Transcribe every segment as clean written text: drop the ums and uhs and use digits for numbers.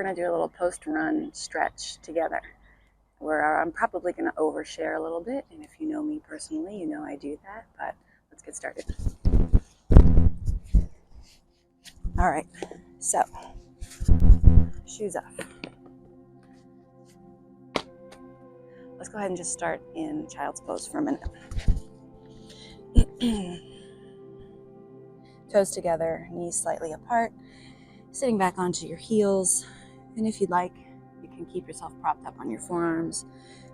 we're going to do a little post-run stretch together where I'm probably going to overshare a little bit. And if you know me personally, you know I do that, but let's get started. All right, so shoes off. Let's go ahead and just start in child's pose for a minute. Toes together, knees slightly apart, sitting back onto your heels. And if you'd like, you can keep yourself propped up on your forearms,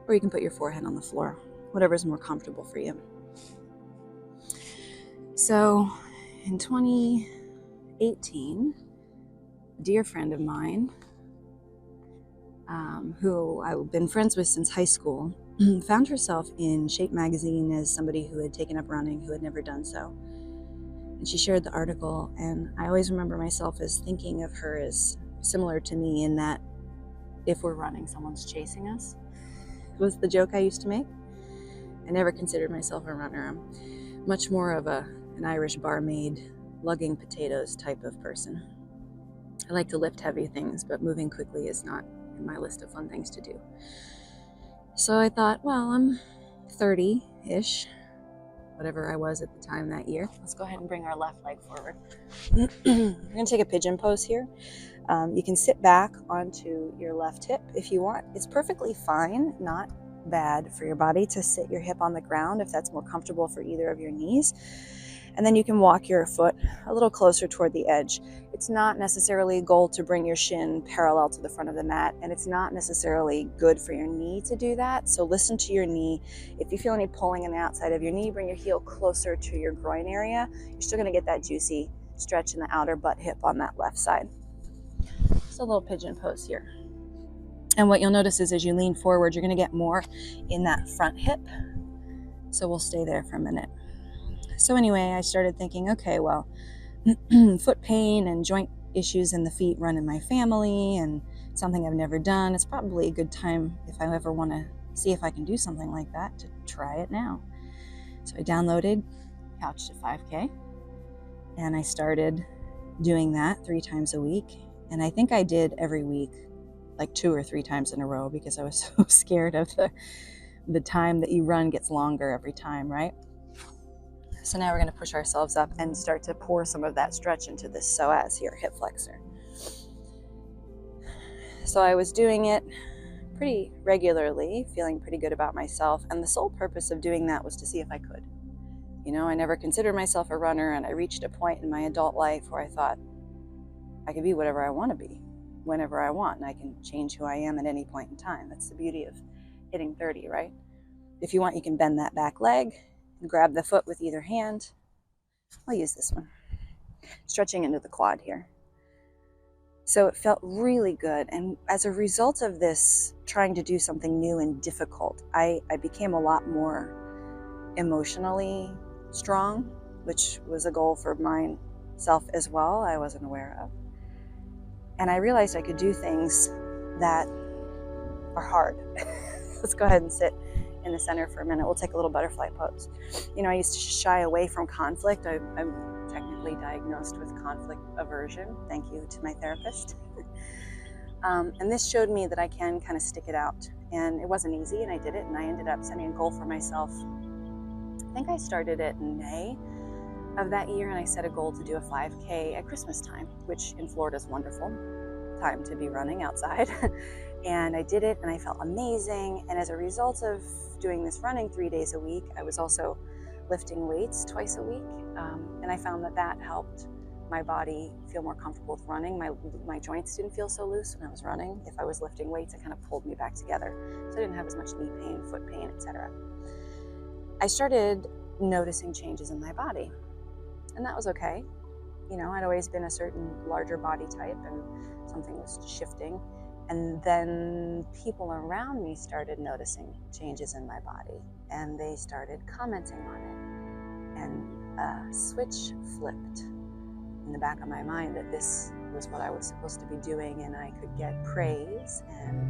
or you can put your forehead on the floor, whatever's more comfortable for you. So in 2018, a dear friend of mine, who I've been friends with since high school, found herself in Shape magazine as somebody who had taken up running, who had never done so. And she shared the article, and I always remember myself as thinking of her as similar to me in that if we're running, someone's chasing us. It was the joke I used to make. I never considered myself a runner. I'm much more of an Irish barmaid, lugging potatoes type of person. I like to lift heavy things, but moving quickly is not in my list of fun things to do. So I thought, well, I'm 30-ish, whatever I was at the time that year. Let's go ahead and bring our left leg forward. We're going to take a pigeon pose here. You can sit back onto your left hip if you want. It's perfectly fine, not bad for your body to sit your hip on the ground if that's more comfortable for either of your knees. And then you can walk your foot a little closer toward the edge. It's not necessarily a goal to bring your shin parallel to the front of the mat, and it's not necessarily good for your knee to do that. So listen to your knee. If you feel any pulling on the outside of your knee, bring your heel closer to your groin area. You're still gonna get that juicy stretch in the outer butt hip on that left side. So a little pigeon pose here. And what you'll notice is as you lean forward, you're gonna get more in that front hip. So we'll stay there for a minute. So anyway, I started thinking, okay, well, foot pain and joint issues in the feet run in my family and something I've never done. It's probably a good time if I ever want to see if I can do something like that to try it now. So I downloaded Couch to 5K and I started doing that 3 times a week. And I think I did every week, like 2 or 3 times in a row because I was so scared of the time that you run gets longer every time, right? So now we're going to push ourselves up and start to pour some of that stretch into this psoas here, hip flexor. So I was doing it pretty regularly, feeling pretty good about myself. And the sole purpose of doing that was to see if I could. You know, I never considered myself a runner, and I reached a point in my adult life where I thought I could be whatever I want to be, whenever I want, and I can change who I am at any point in time. That's the beauty of hitting 30, right? If you want, you can bend that back leg and grab the foot with either hand. I'll use this one. Stretching into the quad here. So it felt really good. And as a result of this, trying to do something new and difficult, I became a lot more emotionally strong, which was a goal for myself as well, I wasn't aware of. And I realized I could do things that are hard. Let's go ahead and sit in the center for a minute. We'll take a little butterfly pose. You know, I used to shy away from conflict. I'm technically diagnosed with conflict aversion. Thank you to my therapist. And this showed me that I can kind of stick it out. And it wasn't easy, and I did it, and I ended up setting a goal for myself. I think I started it in May of that year, and I set a goal to do a 5K at Christmas time, which in Florida is wonderful time to be running outside. And I did it, and I felt amazing. And as a result of doing this running 3 days a week, I was also lifting weights twice a week. And I found that helped my body feel more comfortable with running. My joints didn't feel so loose when I was running. If I was lifting weights, it kind of pulled me back together. So I didn't have as much knee pain, foot pain, etc. I started noticing changes in my body, and that was okay. You know, I'd always been a certain larger body type, and something was shifting. And then people around me started noticing changes in my body, and they started commenting on it. And a switch flipped in the back of my mind that this was what I was supposed to be doing, and I could get praise and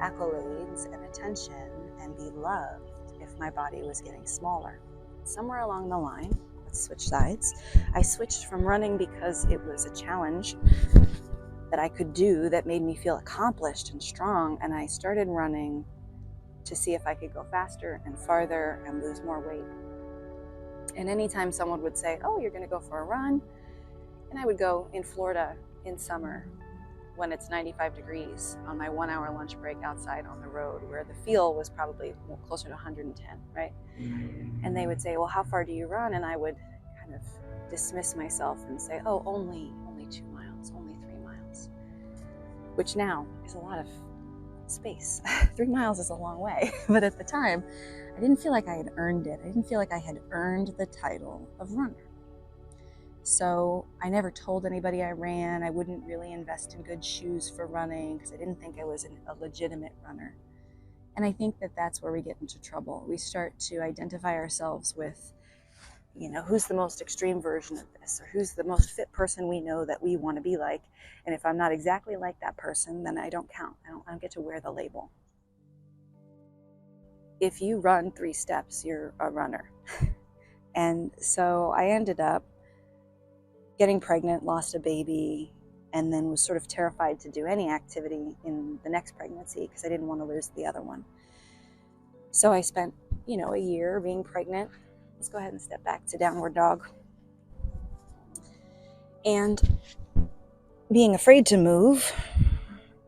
accolades and attention and be loved if my body was getting smaller. Somewhere along the line, let's switch sides, I switched from running because it was a challenge that I could do that made me feel accomplished and strong. And I started running to see if I could go faster and farther and lose more weight. And anytime someone would say, oh, you're going to go for a run, and I would go in Florida in summer when it's 95 degrees on my 1 hour lunch break outside on the road, where the feel was probably closer to 110, right? And they would say, well, how far do you run? And I would kind of dismiss myself and say, oh, only 2 miles, only 3 miles, which now is a lot of space. 3 miles is a long way. But at the time, I didn't feel like I had earned it. I didn't feel like I had earned the title of runner. So I never told anybody I ran. I wouldn't really invest in good shoes for running because I didn't think I was a legitimate runner. And I think that that's where we get into trouble. We start to identify ourselves with, who's the most extreme version of this, or who's the most fit person we know that we want to be like. And if I'm not exactly like that person, then I don't count. I don't get to wear the label. If you run 3 steps, you're a runner. And so I ended up getting pregnant, lost a baby, and then was sort of terrified to do any activity in the next pregnancy because I didn't want to lose the other one. So I spent, a year being pregnant. Let's go ahead and step back to downward dog. And being afraid to move,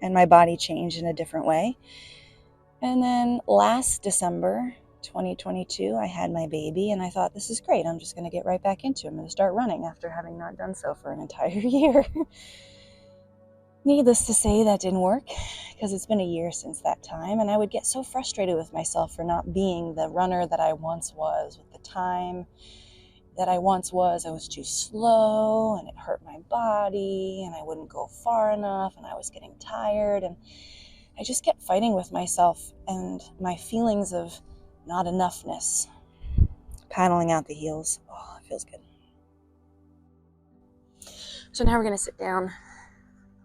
and my body changed in a different way. And then last December 2022, I had my baby, and I thought, this is great. I'm just going to get right back into it. I'm going to start running after having not done so for an entire year. Needless to say, that didn't work because it's been a year since that time, and I would get so frustrated with myself for not being the runner that I once was. With the time that I once was, I was too slow, and it hurt my body, and I wouldn't go far enough, and I was getting tired, and I just kept fighting with myself and my feelings of not enoughness, paddling out the heels. Oh, it feels good. So now we're going to sit down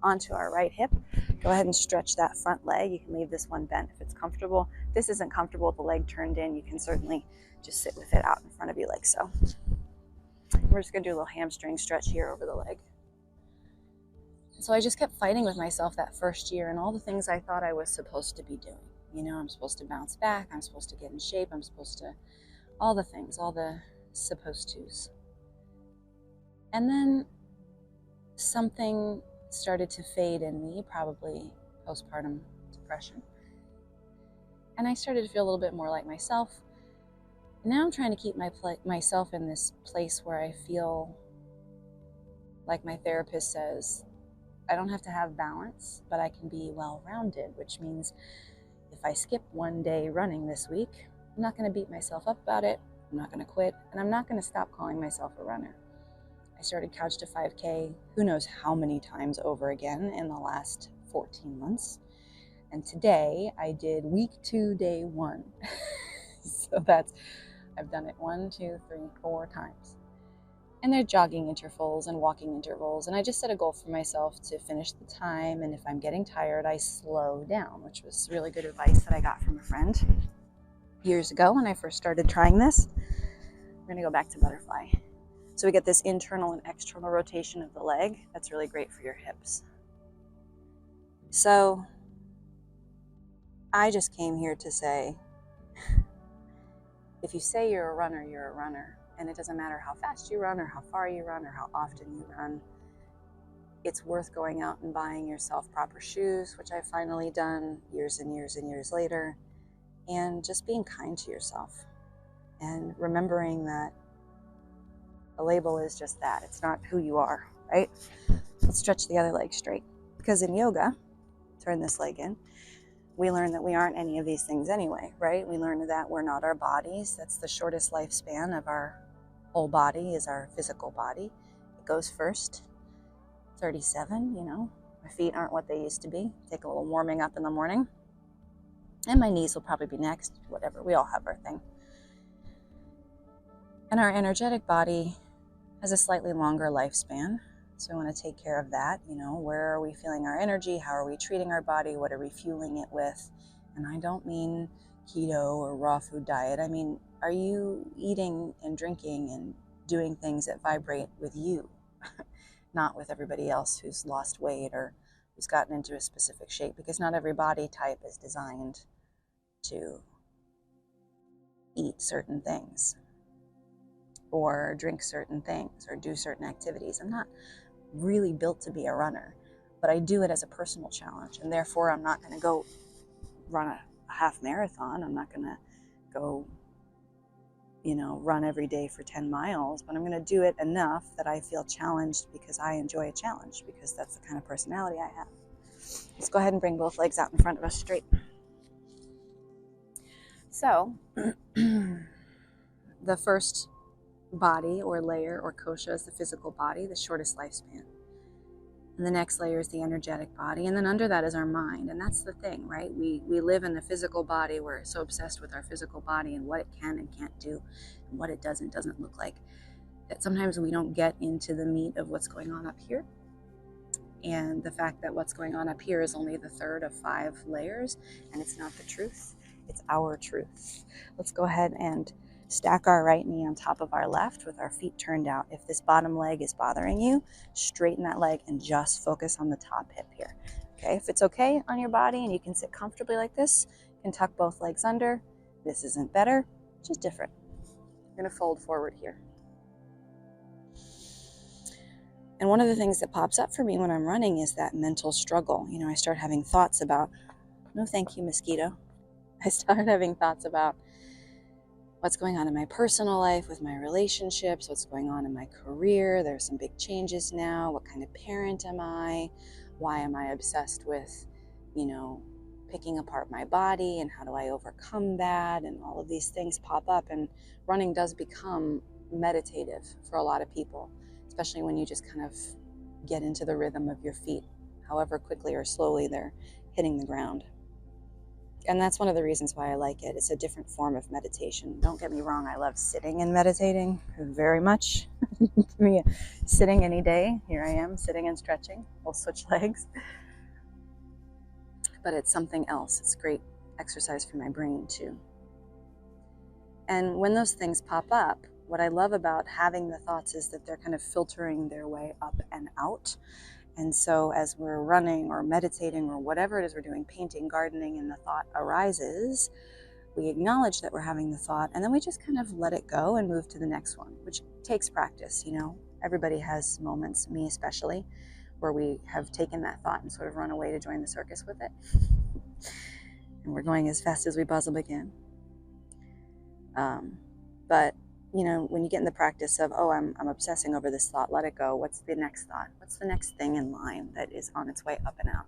onto our right hip. Go ahead and stretch that front leg. You can leave this one bent if it's comfortable. If this isn't comfortable with the leg turned in, you can certainly just sit with it out in front of you like so. We're just going to do a little hamstring stretch here over the leg. So I just kept fighting with myself that first year and all the things I thought I was supposed to be doing. I'm supposed to bounce back. I'm supposed to get in shape. I'm supposed to, all the things, all the supposed tos. And then something started to fade in me, probably postpartum depression. And I started to feel a little bit more like myself. And now I'm trying to keep myself in this place where I feel like my therapist says, I don't have to have balance, but I can be well-rounded, which means if I skip one day running this week, I'm not going to beat myself up about it. I'm not going to quit, and I'm not going to stop calling myself a runner. I started Couch to 5K, who knows how many times over again in the last 14 months. And today I did week 2, day 1. So I've done it 1, 2, 3, 4 times. And they're jogging intervals and walking intervals. And I just set a goal for myself to finish the time. And if I'm getting tired, I slow down, which was really good advice that I got from a friend years ago when I first started trying this. We're going to go back to butterfly. So we get this internal and external rotation of the leg. That's really great for your hips. So I just came here to say, if you say you're a runner, you're a runner. And it doesn't matter how fast you run or how far you run or how often you run. It's worth going out and buying yourself proper shoes, which I've finally done years and years and years later, and just being kind to yourself and remembering that a label is just that. It's not who you are, right? Let's stretch the other leg straight. Because in yoga, turn this leg in, we learn that we aren't any of these things anyway, right? We learn that we're not our bodies. That's the shortest lifespan of our whole body is our physical body. It goes first, 37, My feet aren't what they used to be. Take a little warming up in the morning. And my knees will probably be next, whatever. We all have our thing. And our energetic body has a slightly longer lifespan. So we want to take care of that. Where are we feeling our energy? How are we treating our body? What are we fueling it with? And I don't mean keto or raw food diet. I mean, are you eating and drinking and doing things that vibrate with you, not with everybody else who's lost weight or who's gotten into a specific shape, because not every body type is designed to eat certain things or drink certain things or do certain activities. I'm not really built to be a runner, but I do it as a personal challenge, and therefore I'm not going to go run a half marathon. I'm not going to go, run every day for 10 miles, but I'm going to do it enough that I feel challenged because I enjoy a challenge, because that's the kind of personality I have. Let's go ahead and bring both legs out in front of us straight. So, the first body or layer or kosha is the physical body, the shortest lifespan. And the next layer is the energetic body. And then under that is our mind. And that's the thing, right? We live in the physical body. We're so obsessed with our physical body and what it can and can't do and what it doesn't look like, that sometimes we don't get into the meat of what's going on up here. And the fact that what's going on up here is only the third of 5 layers, and it's not the truth. It's our truth. Let's go ahead and stack our right knee on top of our left with our feet turned out. If this bottom leg is bothering you, straighten that leg and just focus on the top hip here. Okay, if it's okay on your body and you can sit comfortably like this, you can tuck both legs under. This isn't better, just different. You're gonna fold forward here. And one of the things that pops up for me when I'm running is that mental struggle. I start having thoughts about, no thank you, mosquito. I start having thoughts about what's going on in my personal life, with my relationships, what's going on in my career. There's some big changes now. What kind of parent am I? Why am I obsessed with, picking apart my body, and how do I overcome that? And all of these things pop up, and running does become meditative for a lot of people, especially when you just kind of get into the rhythm of your feet, however quickly or slowly they're hitting the ground. And that's one of the reasons why I like it. It's a different form of meditation. Don't get me wrong, I love sitting and meditating very much. Give me sitting any day. Here I am, sitting and stretching. We'll switch legs. But it's something else. It's great exercise for my brain too. And when those things pop up, what I love about having the thoughts is that they're kind of filtering their way up and out. And so as we're running or meditating or whatever it is we're doing, painting, gardening, and the thought arises, we acknowledge that we're having the thought, and then we just kind of let it go and move to the next one, which takes practice. Everybody has moments, me especially, where we have taken that thought and sort of run away to join the circus with it. And we're going as fast as we possibly can. But when you get in the practice of, I'm obsessing over this thought, let it go. What's the next thought? What's the next thing in line that is on its way up and out?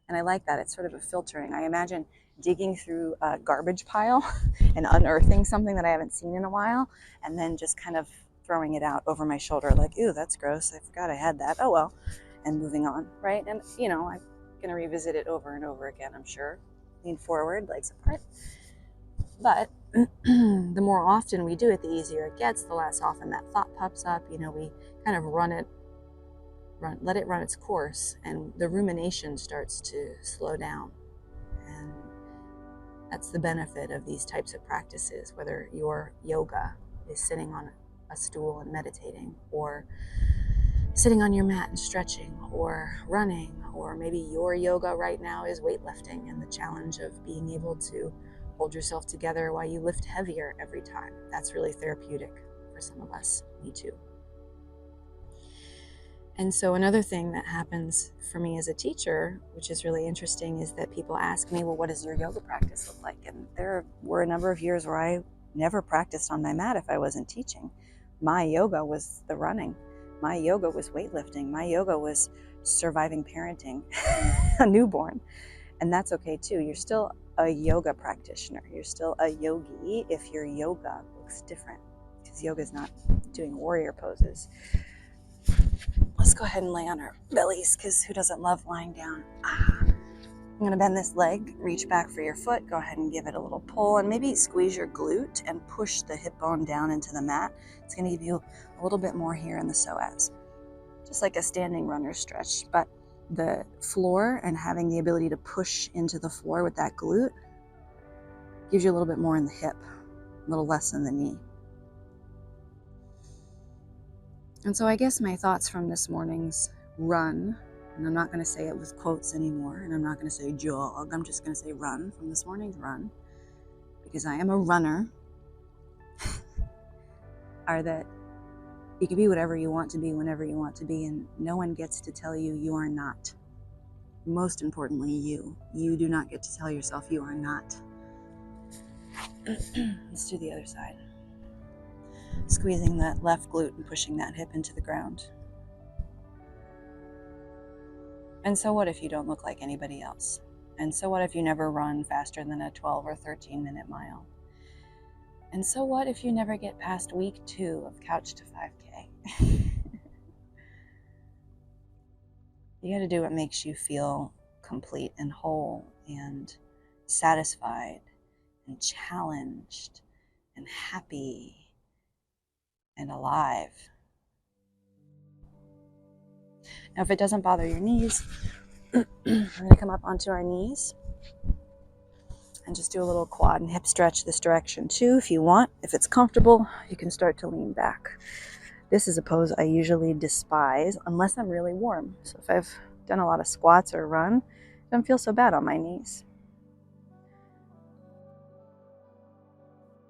And I like that. It's sort of a filtering. I imagine digging through a garbage pile and unearthing something that I haven't seen in a while, and then just kind of throwing it out over my shoulder like, ew, that's gross. I forgot I had that. Oh, well, and moving on, right? And, I'm going to revisit it over and over again, I'm sure. Lean forward, legs apart. But the more often we do it, the easier it gets, the less often that thought pops up. We kind of let it run its course, and the rumination starts to slow down. And that's the benefit of these types of practices, whether your yoga is sitting on a stool and meditating, or sitting on your mat and stretching, or running, or maybe your yoga right now is weightlifting and the challenge of being able to hold yourself together while you lift heavier every time. That's really therapeutic for some of us, me too. And so another thing that happens for me as a teacher, which is really interesting, is that people ask me, well, what does your yoga practice look like? And there were a number of years where I never practiced on my mat if I wasn't teaching. My yoga was the running. My yoga was weightlifting. My yoga was surviving parenting a newborn. And that's okay too. You're still a yoga practitioner. You're still a yogi if your yoga looks different, because yoga is not doing warrior poses. Let's go ahead and lay on our bellies, because who doesn't love lying down? I'm going to bend this leg, reach back for your foot, go ahead and give it a little pull, and maybe squeeze your glute and push the hip bone down into the mat. It's going to give you a little bit more here in the psoas, just like a standing runner stretch. But the floor and having the ability to push into the floor with that glute gives you a little bit more in the hip, a little less in the knee. And so I guess my thoughts from this morning's run And I'm not going to say it with quotes anymore, and I'm not going to say jog. I'm just going to say run from this morning's run, because I am a runner, are that you can be whatever you want to be whenever you want to be, and no one gets to tell you you are not. Most importantly, you. You do not get to tell yourself you are not. Let's do the other side. Squeezing that left glute and pushing that hip into the ground. And so what if you don't look like anybody else? And so what if you never run faster than a 12 or 13 minute mile? And so what if you never get past week 2 of Couch to 5K? You got to do what makes you feel complete and whole and satisfied and challenged and happy and alive. Now, if it doesn't bother your knees, we're going to come up onto our knees and just do a little quad and hip stretch this direction too if you want. If it's comfortable, you can start to lean back. This is a pose I usually despise unless I'm really warm. So if I've done a lot of squats or run, it doesn't feel so bad on my knees.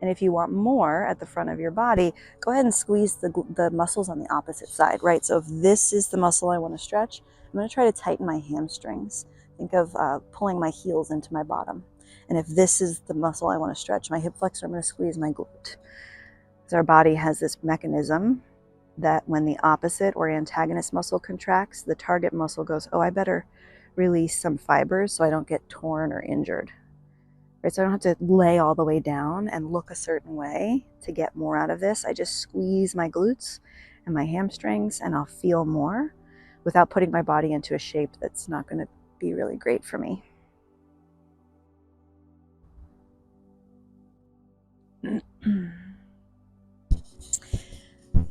And if you want more at the front of your body, go ahead and squeeze the muscles on the opposite side, right? So if this is the muscle I want to stretch, I'm going to try to tighten my hamstrings. Think of pulling my heels into my bottom. And if this is the muscle I want to stretch, my hip flexor, I'm going to squeeze my glute. Because our body has this mechanism that when the opposite or antagonist muscle contracts, the target muscle goes, oh, I better release some fibers so I don't get torn or injured. Right, so I don't have to lay all the way down and look a certain way to get more out of this. I just squeeze my glutes and my hamstrings and I'll feel more without putting my body into a shape that's not going to be really great for me. And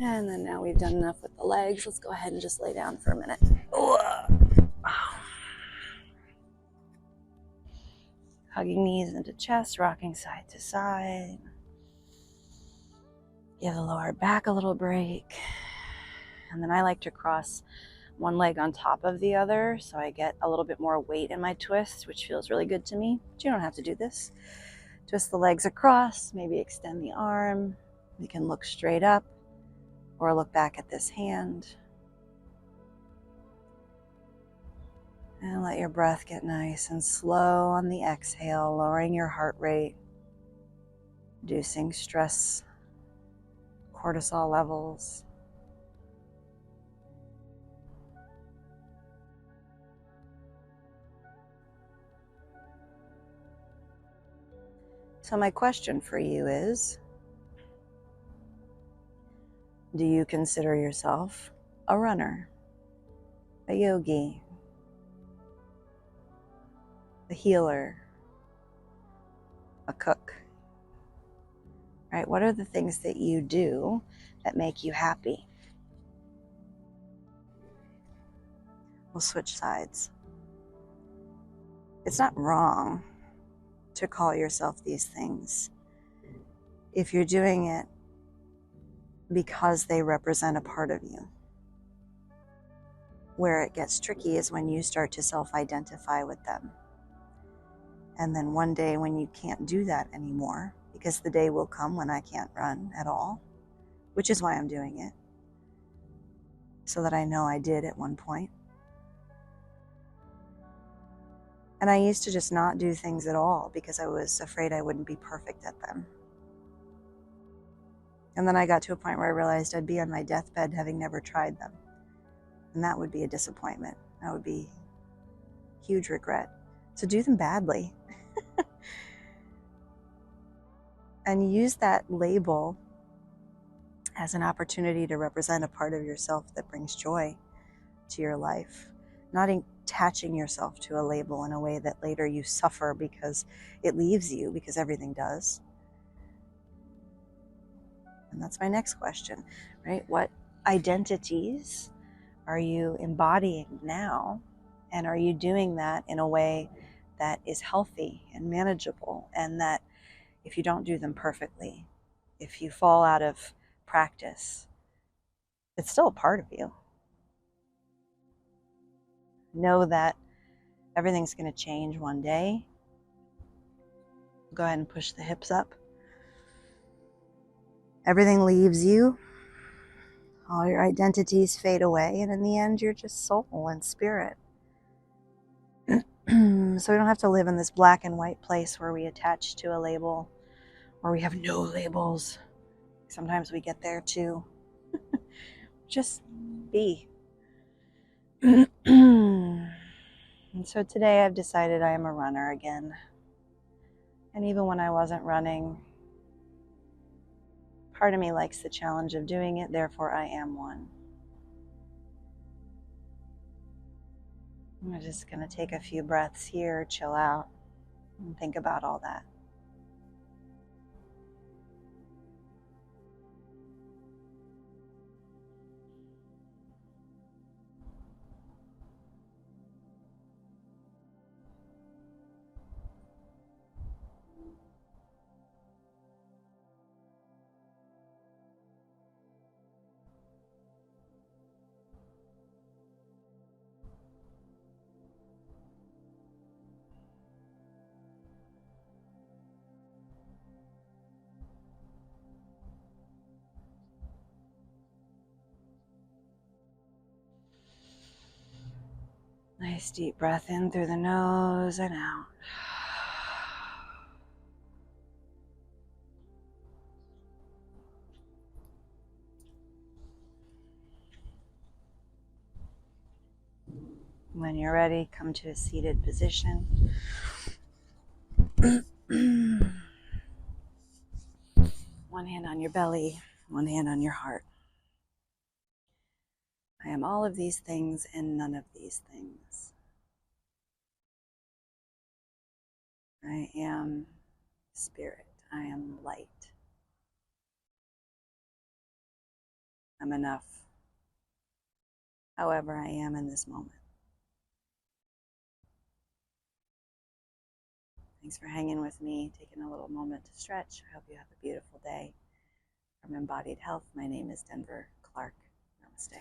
then now we've done enough with the legs. Let's go ahead and just lay down for a minute. Hugging knees into chest, rocking side to side. Give the lower back a little break. And then I like to cross one leg on top of the other so I get a little bit more weight in my twist, which feels really good to me. But you don't have to do this. Twist the legs across, maybe extend the arm. You can look straight up or look back at this hand. And let your breath get nice and slow on the exhale, lowering your heart rate, reducing stress, cortisol levels. So my question for you is, do you consider yourself a runner, a yogi, a healer, a cook? Right? What are the things that you do that make you happy? We'll switch sides. It's not wrong to call yourself these things if you're doing it because they represent a part of you. Where it gets tricky is when you start to self-identify with them. And then one day when you can't do that anymore, because the day will come when I can't run at all, which is why I'm doing it, so that I know I did at one point. And I used to just not do things at all because I was afraid I wouldn't be perfect at them. And then I got to a point where I realized I'd be on my deathbed having never tried them. And that would be a disappointment. That would be huge regret. So do them badly. And use that label as an opportunity to represent a part of yourself that brings joy to your life. Not attaching yourself to a label in a way that later you suffer because it leaves you, because everything does. And that's my next question, right? What identities are you embodying now? And are you doing that in a way that is healthy and manageable, and that if you don't do them perfectly, if you fall out of practice, it's still a part of you. Know that everything's going to change one day. Go ahead and push the hips up. Everything leaves you. All your identities fade away, and in the end, you're just soul and spirit. So we don't have to live in this black and white place where we attach to a label, or we have no labels. Sometimes we get there too. Just be. And so today I've decided I am a runner again. And even when I wasn't running, part of me likes the challenge of doing it, therefore I am one. I'm just going to take a few breaths here, chill out, and think about all that. Nice deep breath in through the nose and out. When you're ready, come to a seated position. One hand on your belly, one hand on your heart. I am all of these things and none of these things. I am spirit. I am light. I'm enough, however I am in this moment. Thanks for hanging with me, taking a little moment to stretch. I hope you have a beautiful day. From Embodied Health, my name is Denver Clark. Namaste.